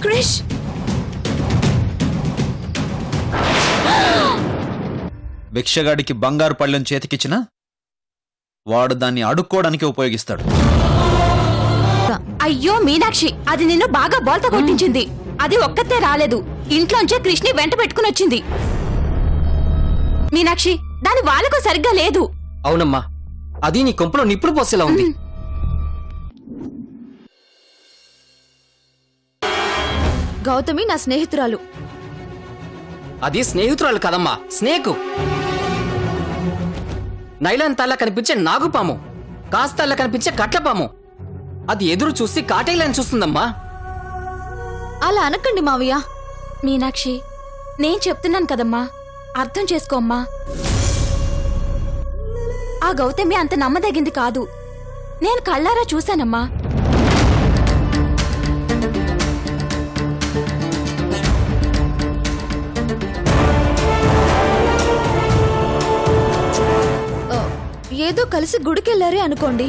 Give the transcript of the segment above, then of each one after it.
క్రిష్ భిక్షగాడికి బంగారు పళ్ళెం చేతికిచ్చినా వాడు దాన్ని అడుక్కోవడానికి ఉపయోగిస్తాడు. అయ్యో మీనాక్షి, అది నిన్ను బాగా బోల్తా కొట్టించింది. అది ఒక్కతే రాలేదు, ఇంట్లోంచే కృష్ణి వెంట పెట్టుకుని వచ్చింది. మీనాక్షి, దాని వాళ్ళకు సరిగ్గా లేదు. అవునమ్మా, అది నీ కొంపలో నిప్పుడు పోసేలా ఉంది. గౌతమి నా స్నేహితురాలు. అది స్నేహితురాలు కదమ్మా, స్నేకు. నైలాంతాల్లా కనిపించే నాగుపాము, కాస్తాల్లా కనిపించే కట్లపాము. అది ఎదురు చూసి కాటేయాలని చూస్తుందమ్మా. అలా అనకండి మావయ్య. మీనాక్షి, నేను చెప్తున్నాను కదమ్మా, అర్థం చేసుకోమ్మా. ఆ గౌతమి అంత నమ్మదగింది కాదు, నేను కళ్ళారా చూశానమ్మా. ఏదో కలిసి గుడికెళ్లారే అనుకోండి,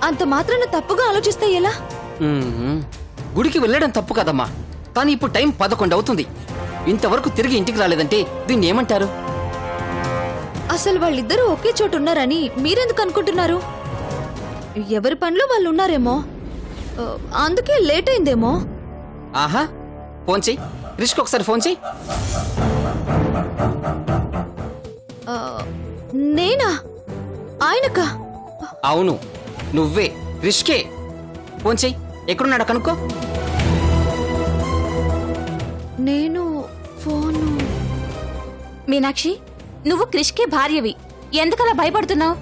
అంత మాత్రాన తప్పుగా ఆలోచిస్తే ఎలా? గుడికి వెళ్ళడం తప్పు కదమ్మా, కానీ ఇప్పుడు టైం 11 అవుతుంది. ఇంతవరకు తిరిగి ఇంటికి రాలేదంటే దీన్ని ఏమంటారు? అసలు వాళ్ళిద్దరూ ఒకే చోటు ఉన్నారని మీరెందుకు అనుకుంటున్నారు? ఎవరి పనిలో వాళ్ళు ఉన్నారేమో, అందుకే లేట్ అయిందేమో. ఆహా, ఫోన్ చెయ్యి, రిష్కి ఒకసారి ఫోన్ చెయ్యి. నేనా? ఆయనకా? అవును, నువ్వే, రిష్కే. ఫోన్ చెయ్యి, ఎక్కడున్నాడా కనుక్కో. నేను ఫోను. మీనాక్షి, నువ్వు క్రిష్కి భార్యవి, ఎందుకలా భయపడుతున్నావు?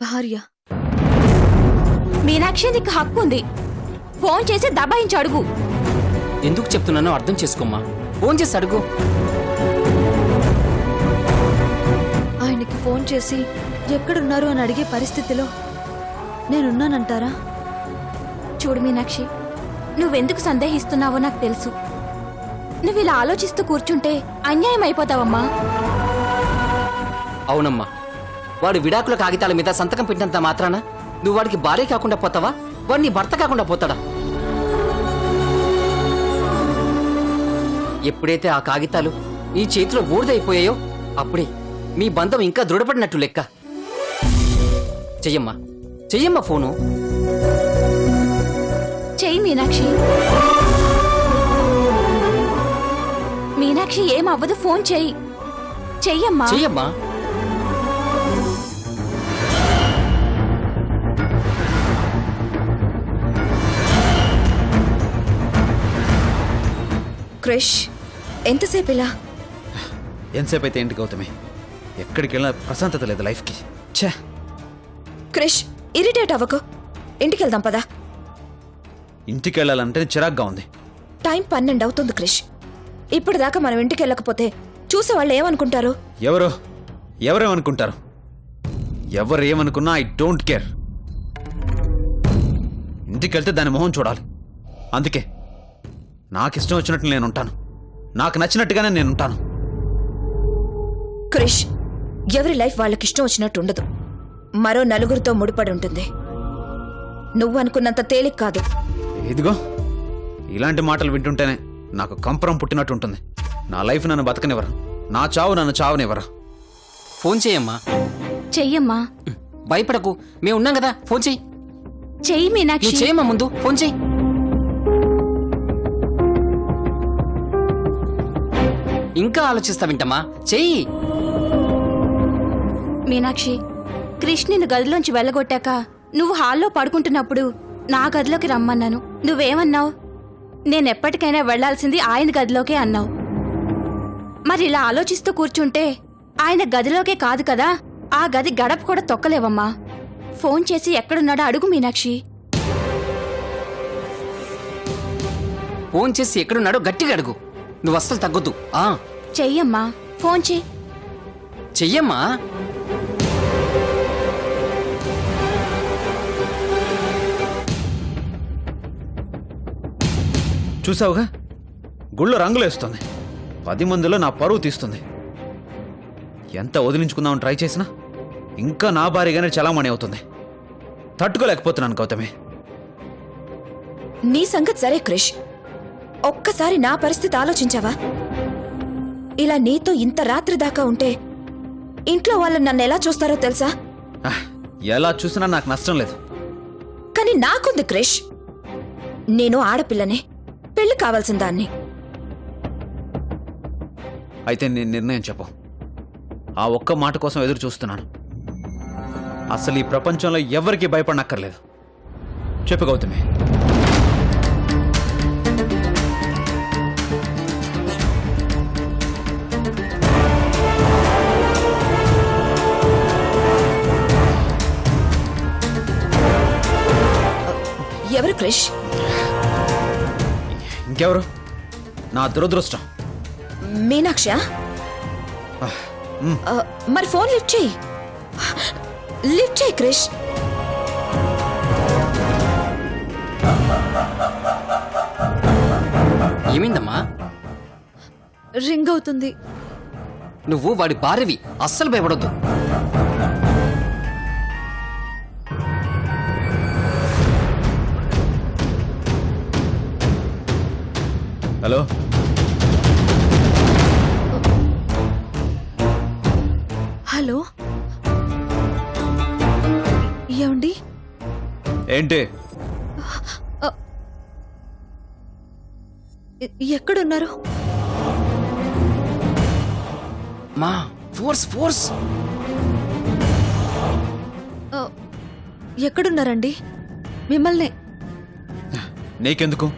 భార్య మీనాక్షి, నీకు హక్కు ఉంది. ఫోన్ చేసి దబాయించి అడుగు. ఎందుకు చెప్తున్నానో అర్థం చేసుకోమ్మా. ఫోన్ చేసి అడుగు. ఆయనకి ఫోన్ చేసి ఎక్కడున్నారు అని అడిగే పరిస్థితిలో నేనున్నానంటారా? చూడు మీనాక్షి, నువ్వెందుకు సందేహిస్తున్నావో నాకు తెలుసు. నువ్వు ఇలా ఆలోచిస్తూ కూర్చుంటే అన్యాయం అయిపోతావమ్మా. అవునమ్మా, వాడు విడాకుల కాగితాల మీద సంతకం పెట్టినంత మాత్రాన నువ్వు వాడికి భార్య కాకుండా పోతావా? వాడిని భర్త కాకుండా పోతాడా? ఎప్పుడైతే ఆ కాగితాలు నీ చేతిలో బూడిదైపోయాయో అప్పుడే మీ బంధం ఇంకా దృఢపడినట్టు లెక్క. చెయ్యమ్మా, చెయ్యమ్మా ఫోను. చెయ్యి మీనాక్షి. మీనాక్షి, ఏం అవ్వదు, ఫోన్ చెయ్యి. చెయ్యమ్మా. చెయ్యమ్మా. క్రిష్, ఎంతసేపు ఇలా? ఎంతసేపు అయితే ఏంటి గౌతమి, ఎక్కడికి వెళ్ళినా ప్రశాంతత లేదు లైఫ్కి. ఛే క్రిష్, ఇరిటేట్ అవ్వకు, ఇంటికి వెళ్దాం పదా. ఇంటికి వెళ్ళాలంటే చిరాగ్గా ఉంది. టైం 12 అవుతుంది క్రిష్. ఇప్పటిదాకా మనం ఇంటికి వెళ్ళకపోతే చూసేవాళ్ళు ఏమనుకుంటారు? ఎవరేమనుకుంటారు? ఎవరు ఏమనుకున్నా ఐ డోంట్ కేర్. ఇంటికి వెళ్తే దాని మొహం చూడాలి. అందుకే నాకు ఇష్టం వచ్చినట్టు నేను ఉంటాను, నాకు నచ్చినట్టుగానే నేను ఉంటాను. క్రిష్, ఎవరి లైఫ్ వాళ్ళకి ఇష్టం వచ్చినట్టు ఉండదు, మరో నలుగురితో ముడిపడి ఉంటుంది. నువ్వు అనుకున్నంత తేలిక కాదు. ఇదిగో ఇలాంటి మాటలు వింటుంటేనే నాకు కంపరం పుట్టినట్టు ఉంటుంది. నా లైఫ్ నన్ను బతకనివ్వరు, నా చావు నన్ను చావనివ్వరు. ఫోన్ చెయ్యమ్మా. చెయ్యమ్మా. భయపడకు, మేము ఉన్నాం కదా. ఫోన్ చెయ్యి. చెయ్యి మీనాక్షి. చెయ్యమ్మా, ముందు ఫోన్ చెయ్యి. ఇంకా ఆలోచిస్తావింటమ్మా, చెయ్యి. మీనాక్షి, క్రిష్ నిన్ను గదిలోంచి వెళ్ళగొట్టాక నువ్వు హాల్లో పడుకుంటున్నప్పుడు నా గదిలోకి రమ్మన్నాను. నువ్వేమన్నావు? నేనెప్పటికైనా వెళ్లాల్సింది ఆయన గదిలోకే అన్నావు. మరి ఇలా ఆలోచిస్తూ కూర్చుంటే ఆయన గదిలోకే కాదు కదా, ఆ గది గడప కూడా తొక్కలేవమ్మా. ఫోన్ చేసి ఎక్కడున్నాడో అడుగు మీనాక్షి. ఫోన్ చేసి ఎక్కడున్నాడో గట్టిగా అడుగు. నువ్వు అస్సలు తగ్గొద్దు. చెయ్యమ్మా, ఫోన్ చెయ్యి. చెయ్యమ్మా. చూసావుగా, గుళ్ళో రంగులేస్తుంది, 10 మందిలో నా పరువు తీస్తుంది. ఎంత వదిలించుకుందామని ట్రై చేసినా ఇంకా నా భారీగానే చలామణి అవుతుంది. తట్టుకోలేకపోతున్నాను గౌతమి. నీ సంగతి సరే క్రిష్, ఒక్కసారి నా పరిస్థితి ఆలోచించావా? ఇలా నీతో ఇంత రాత్రి దాకా ఉంటే ఇంట్లో వాళ్ళు నన్ను ఎలా చూస్తారో తెలుసా? ఎలా చూసినా నాకు నష్టం లేదు. కానీ నాకుంది క్రిష్. నేను ఆడపిల్లనే, పెళ్లి కావాల్సిన దాన్ని. అయితే నేను నిర్ణయం చెప్పు. ఆ ఒక్క మాట కోసం ఎదురు చూస్తున్నాను. అసలు ఈ ప్రపంచంలో ఎవరికి భయపడనక్కర్లేదు. చెప్పు గౌతమి. ఎవరు క్రిష్? ఇంకెవరు? నా దురదృష్టం. మీనాక్ష? మరి ఫోన్ లిఫ్ట్ చేయి. లిఫ్ట్ చేయి క్రిష్. ఏమైందమ్మా? రింగ్ అవుతుంది. నువ్వు వాడి భార్యవి, అస్సలు భయపడొద్దు. హలో, హలో, ఏమండి? ఏంటి? ఎక్కడున్నారు? మా ఫోర్స్ ఫోర్స్ ఎక్కడున్నారండి? మిమ్మల్నే. నీకెందుకు?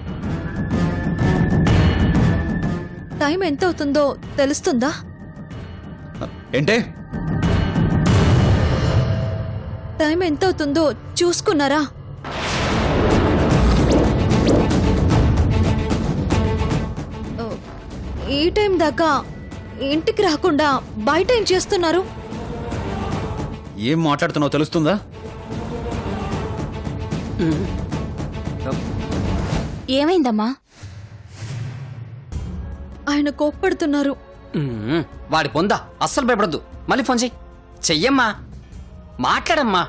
టైం ఎంత అవుతుందో తెలుస్తుందా? ఏంటే? టైం ఎంత అవుతుందో చూసుకున్నారా? ఈ టైం దాకా ఇంటికి రాకుండా బయట ఏం చేస్తున్నారు? ఏం మాట్లాడుతున్నావు తెలుస్తుందా? ఏమైందమ్మా? ఆయన కోప్పడుతున్నారు. వాడి పొందా, అస్సలు భయపడద్దు. మళ్ళీ ఫోన్ చెయ్యమ్మా, మాట్లాడమ్మా.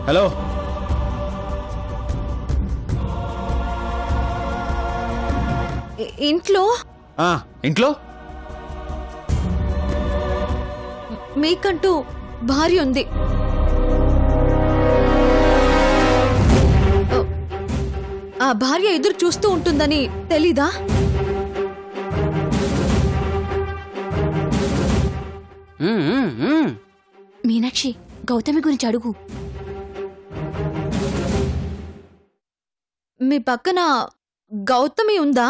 హలో, ఇంట్లో ఇంట్లో మీకంటూ భార్య ఉంది. ఆ భార్య ఎదురు చూస్తూ ఉంటుందని తెలీదా? మీనాక్షి, గౌతమి గురించి అడుగు. మీ పక్కన గౌతమి ఉందా?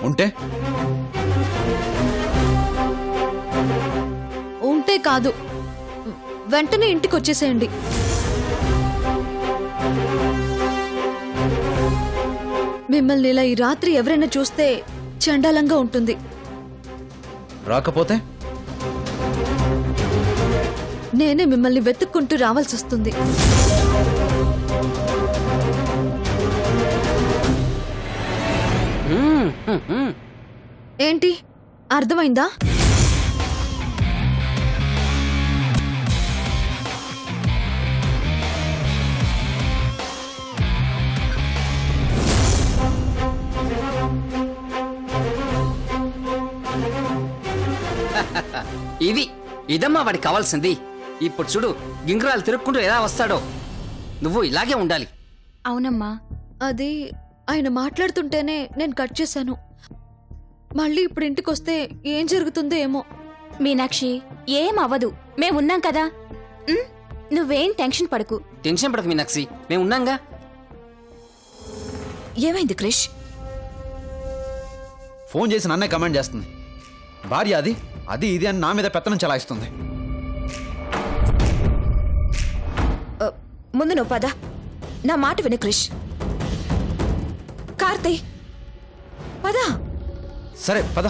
ఉంటే ఉంటే కాదు, వెంటనే ఇంటికి వచ్చేసేయండి. మిమ్మల్ని ఇలా ఈ రాత్రి ఎవరైనా చూస్తే చండాలంగా ఉంటుంది. రాకపోతే నేనే మిమ్మల్ని వెతుక్కుంటూ రావాల్సి వస్తుంది. ఏంటి, అర్థమైందా? ఇదమ్మా వాడికి కావాల్సింది. ఇప్పుడు చూడు, గింగ్రాలు తిరుక్కుంటూ ఎలా వస్తాడో. నువ్వు ఇలాగే ఉండాలి. అవునమ్మా. అది ఆయన మాట్లాడుతుంటేనే నేను కట్ చేశాను. మళ్ళీ ఇప్పుడు ఇంటికొస్తే ఏం జరుగుతుందో ఏమో. మీనాక్షి, ఏం అవ్వదు, మేమున్నాం కదా. నువ్వేం టెన్షన్ పడకు. టెన్షన్ పడకు మీనాక్షి, మేము ఉన్నాంగా. ఏమైంది క్రిష్? ఫోన్ చేసి నన్నే కమెంట్ చేస్తుంది. భార్య అది అది ఇది అని నా మీద పెత్తనం చలాయిస్తుంది. ముందు నువ్వు పద, నా మాట విను క్రిష్. కార్తీ, పద. సరే పద.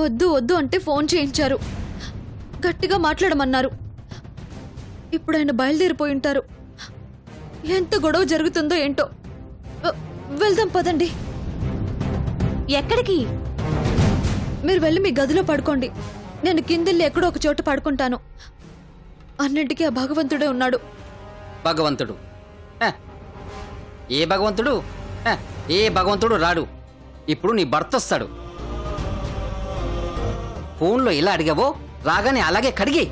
వద్దు వద్దు అంటే ఫోన్ చేయించారు, గట్టిగా మాట్లాడమన్నారు. ఇప్పుడు ఆయన బయలుదేరిపోయి ఉంటారు. ఎంత గొడవ జరుగుతుందో ఏంటో. వెళ్దాం పదండి. ఎక్కడికి? మీరు వెళ్ళి మీ గదిలో పడుకోండి, నేను కిందెళ్ళి ఎక్కడో ఒక చోట పడుకుంటాను. అన్నింటికీ ఆ భగవంతుడే ఉన్నాడు. భగవంతుడు? ఏ భగవంతుడు? ఏ భగవంతుడు రాడు. ఇప్పుడు నీ భర్త వస్తాడు. ఫోన్లో ఎలా అడిగావో రాగానే అలాగే కడిగి.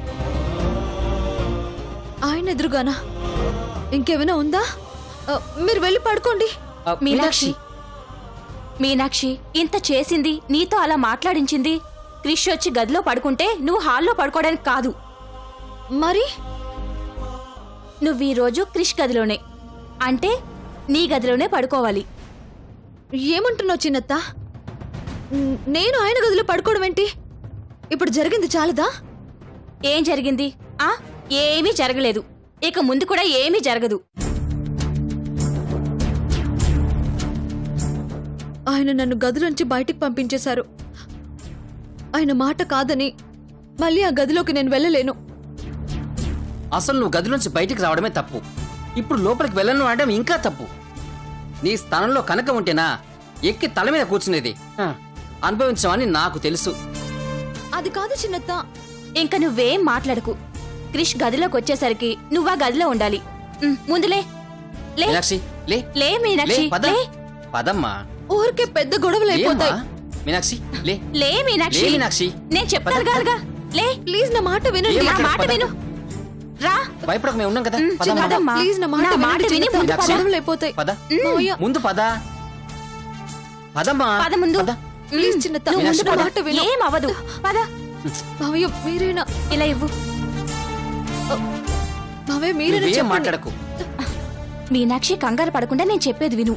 ఆయన ఎదురుగానా? ఇంకేమైనా ఉందా? మీరు వెళ్ళి పడుకోండి. మీనాక్షి, మీనాక్షి, ఇంత చేసింది, నీతో అలా మాట్లాడించింది క్రిష్ వచ్చి గదిలో పడుకుంటే నువ్వు హాల్లో పడుకోవడానికి కాదు. మరి నువ్వు ఈరోజు క్రిష్ గదిలోనే, అంటే నీ గదిలోనే పడుకోవాలి. ఏమంటున్నావు చిన్నత్త? నేను ఆయన గదిలో పడుకోవడం ఏంటి? ఇప్పుడు జరిగింది చాలదా? ఏం జరిగింది? ఏమీ జరగలేదు, ఇక ముందు కూడా ఏమీ జరగదు. ఆయన నన్ను గదిలోంచి బయటికి పంపించేశారు. ఆయన మాట కాదని మళ్ళీ ఆ గదిలోకి నేను వెళ్ళలేను. అసలు నువ్వు గదిలోంచి బయటికి రావడమే తప్పు. ఇప్పుడు లోపలికి వెళ్ళను అనడం ఇంకా తప్పు. నీ స్థానంలో కనుక ఉంటేనా ఎక్కి తల మీద కూర్చునేది. అనుభవించమని నాకు తెలుసు. అది కాదు చిన్నత్త. ఇంక నువ్వేం మాట్లాడకు. క్రిష్ గదిలోకి వచ్చేసరికి నువ్వా గదిలో ఉండాలి. ముందులే లే మీనాక్షి, లే లే మీనాక్షి, పద. లే. పదమ్మా. ఊరికే పెద్ద గొడవలు అయిపోతాయి. మీనాక్షి, లే లే మీనాక్షి, లే మీనాక్షి. నేను చెప్తాను కాదుగా. లే ప్లీజ్ నా మాట వినండి. ఏం నా మాట పద. విను. రా. భయపడక, మేము ఉన్నాం కదా. చిన్న పదమ్మా. పదమ్మా. ప్లీజ్ నా మాట నా మాట వినండి. విని చిన్నత్త, ముందు పద. గొడవలు అయిపోతాయి. పద మావయ్య, ముందు పద. పదమ్మా. పద ముందు. పద. ప్లీజ్ చిన్నత్త, నువ్వు మీనాక్షి, ముందు నా పద. మాట విను. ఏం అవ్వదు. పద. మావయ్య మీరేనా? ఇలా ఇవ్వు. మావయ్య మీరేనా నువ్వేం చెప్పండి. మాట్లాడకు. మీనాక్షి, కంగారు పడకుండా నేను చెప్పేది విను.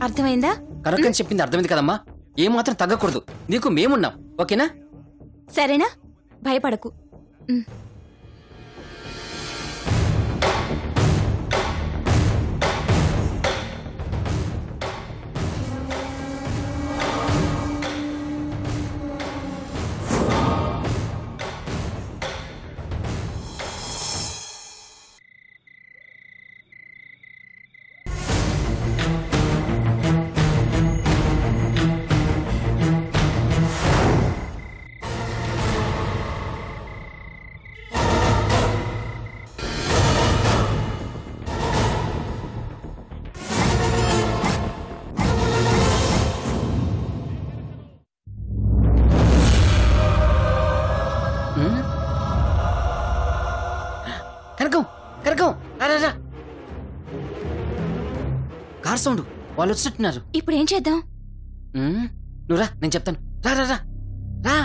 అర్థమైందా? కరెక్ట్ అని చెప్పింది అర్థమైంది కదమ్మా. ఏమాత్రం తగ్గకూడదు. నీకు మేమున్నాం, ఓకేనా? సరేనా? భయపడకు. కనకం, కనకం, రా. కార్ సౌండ్, వాళ్ళు వచ్చినట్టున్నారు. ఇప్పుడు ఏం చేద్దాం? నువ్వు రా, నేను చెప్తాను. రా.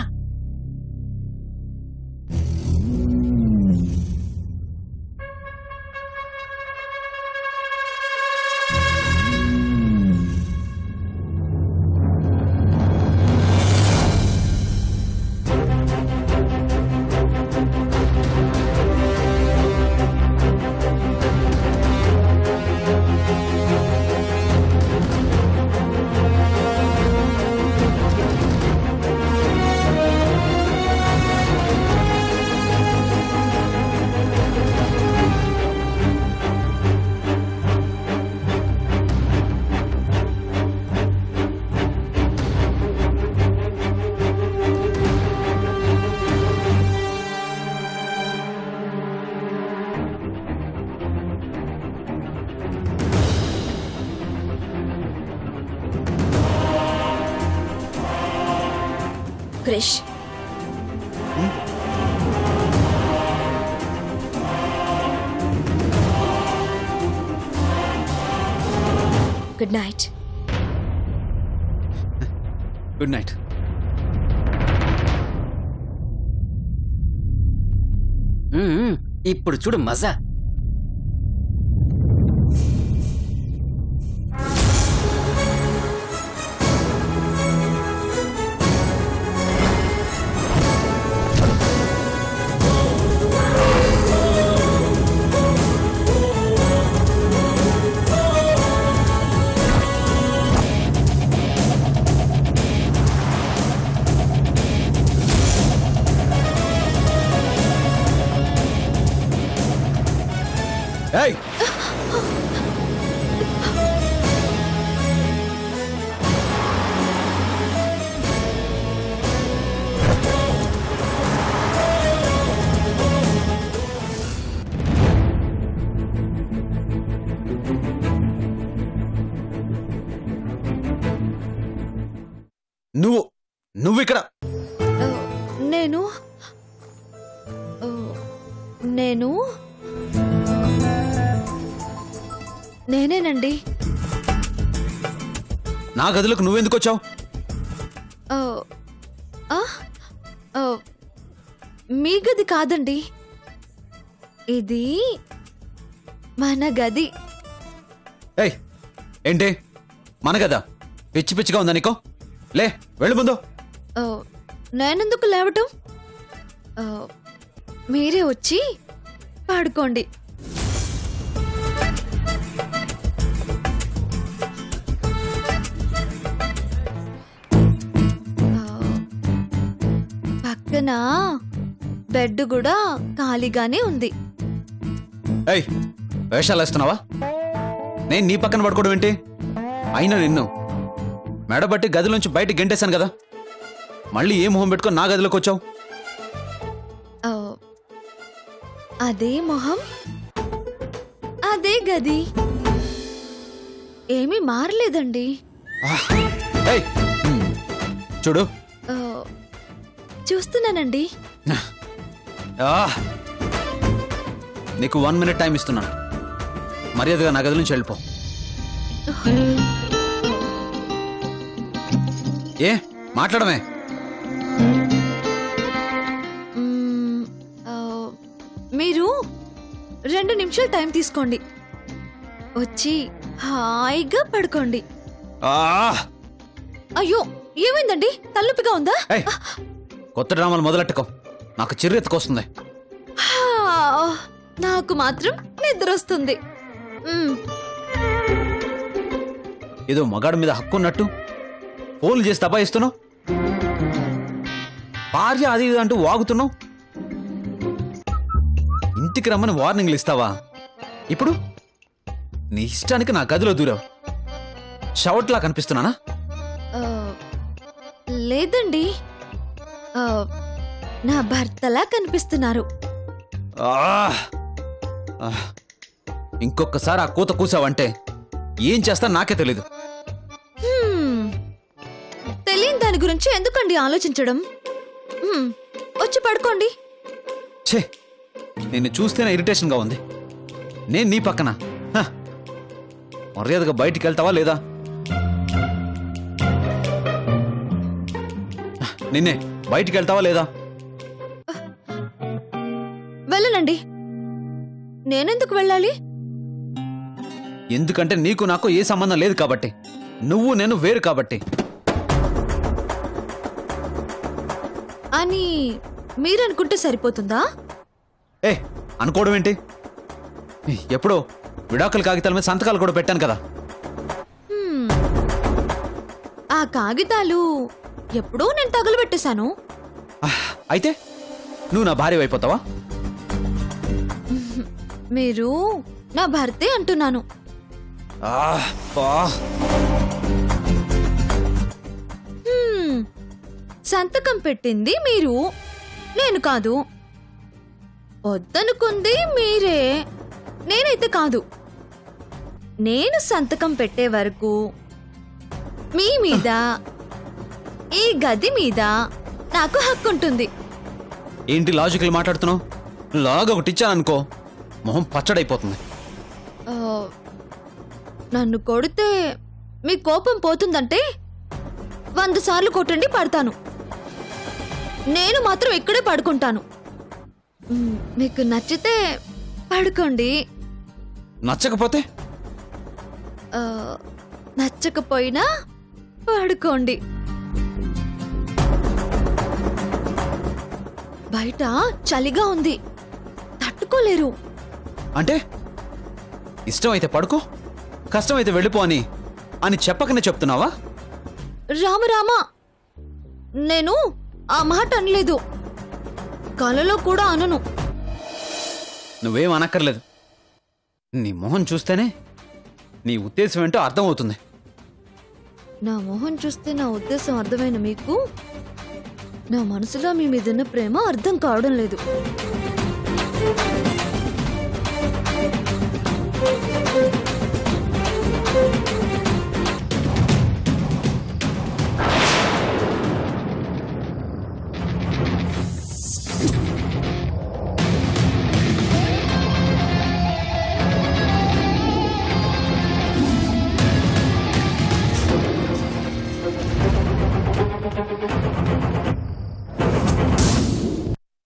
Krish, good night. Good night. ఇప్పుడు చూడు మజా. ఏయ్ నువ్వు ఇక్కడ నేను నేను నేనేనండి. నా గదిలోకి నువ్వెందుకు వచ్చావు? మీ గది కాదండి, ఇది మన గది. ఏయ్ ఏంటి మన గదా? పిచ్చి పిచ్చిగా ఉందా నీకో? లే వెళ్ళు ముందు. నేనెందుకు లేవటం? మీరే వచ్చి పడుకోండి. పక్కన బెడ్ కూడా ఖాళీగానే ఉంది. ఏయ్ వేషాలు వేస్తున్నావా? నేను నీ పక్కన పడుకోవడం ఏంటి? అయినా నిన్ను మెడబట్టి గదిలోంచి బయట గెంటేశాను కదా, మళ్ళీ ఏ మొహం పెట్టుకొని నా గదిలోకి వచ్చావు? అదే మొహం, అదే గది, ఏమీ మారలేదండి. ఏయ్ చూడు. చూస్తున్నానండి. నీకు 1 minute టైం ఇస్తున్నాను, మర్యాదగా నా గది నుంచి వెళ్ళిపో. ఏ మాట్లాడమే? మీరు 2 నిమిషాలు టైం తీసుకోండి, వచ్చి హాయిగా పడుకోండి. అయ్యో ఏమైందండి? తలనొప్పిగా ఉందా? కొత్త డ్రామాలు మొదలెట్టుకో, నాకు చిర్రెత్తుకొస్తుంది. నాకు మాత్రం నిద్ర వస్తుంది. ఏదో మగాడి మీద హక్కు ఉన్నట్టు ఫోన్లు చేసి తపాయిస్తున్నావు, భార్య అది ఇది అంటూ వాగుతున్నావు. ఇంటికి రమ్మని వార్నింగ్లు ఇస్తావా? ఇప్పుడు నీ ఇష్టానికి నా గదిలో దూరావు. షవట్లా కనిపిస్తున్నానా? లేదండి, నా భర్తలా కనిపిస్తున్నారు. ఇంకొకసారి ఆ కూత కూసావంటే ఏం చేస్తా నాకే తెలీదు. తెలియని దాని గురించి ఎందుకండి ఆలోచించడం? వచ్చి పడుకోండి. ఛే, నిన్ను చూస్తేనే ఇరిటేషన్గా ఉంది. నేను నీ పక్కన మర్యాదగా బయటికి వెళ్తావా లేదా? నిన్నే బయటికి వెళ్తావా లేదా? వెళ్ళనండి. నేనెందుకు వెళ్ళాలి? ఎందుకంటే నీకు నాకు ఏ సంబంధం లేదు కాబట్టి, నువ్వు నేను వేరు కాబట్టి. అని మీరనుకుంటే సరిపోతుందా? అనుకోవడం ఏంటి? ఎప్పుడో విడాకుల కాగితాల మీద సంతకాలు కూడా పెట్టాను కదా. ఆ కాగితాలు ఎప్పుడో నేను తగులబెట్టేశాను. అయితే నువ్వు నా భార్య అయిపోతావా? మీరు నా భర్తే అంటున్నాను. సంతకం పెట్టింది మీరు, నేను కాదు. వద్దనుకుంది మీరే, నేనైతే కాదు. నేను సంతకం పెట్టే వరకు మీ మీద, ఈ గది మీద నాకు హక్కు ఉంటుంది. ఏంటి లాజికల్ మాట్లాడుతున్నావు? లాగా ఒకటి ఇచ్చాననుకో, మొహం పచ్చడైపోతుంది. నన్ను కొడితే మీ కోపం పోతుందంటే 100 సార్లు కొట్టండి, పడతాను. నేను మాత్రం ఇక్కడే పడుకుంటాను. మీకు నచ్చితే పడుకోండి, నచ్చకపోతే? నచ్చకపోయినా పడుకోండి. బయట చలిగా ఉంది, తట్టుకోలేరు. అంటే ఇష్టమైతే పడుకో, కష్టమైతే వెళ్ళిపో అని చెప్పకనే చెప్తున్నావా? రామరామా, నేను ఆ మాట అనలేదు, కలలో కూడా అనను. నువ్వేం అనక్కర్లేదు. నీ మొహం చూస్తేనే నీ ఉద్దేశం ఏంటో అర్థమవుతుంది. నా మొహం చూస్తే నా ఉద్దేశం అర్థమైన మీకు నా మనసులో మీ మీదున్న ప్రేమ అర్థం కావడం లేదు.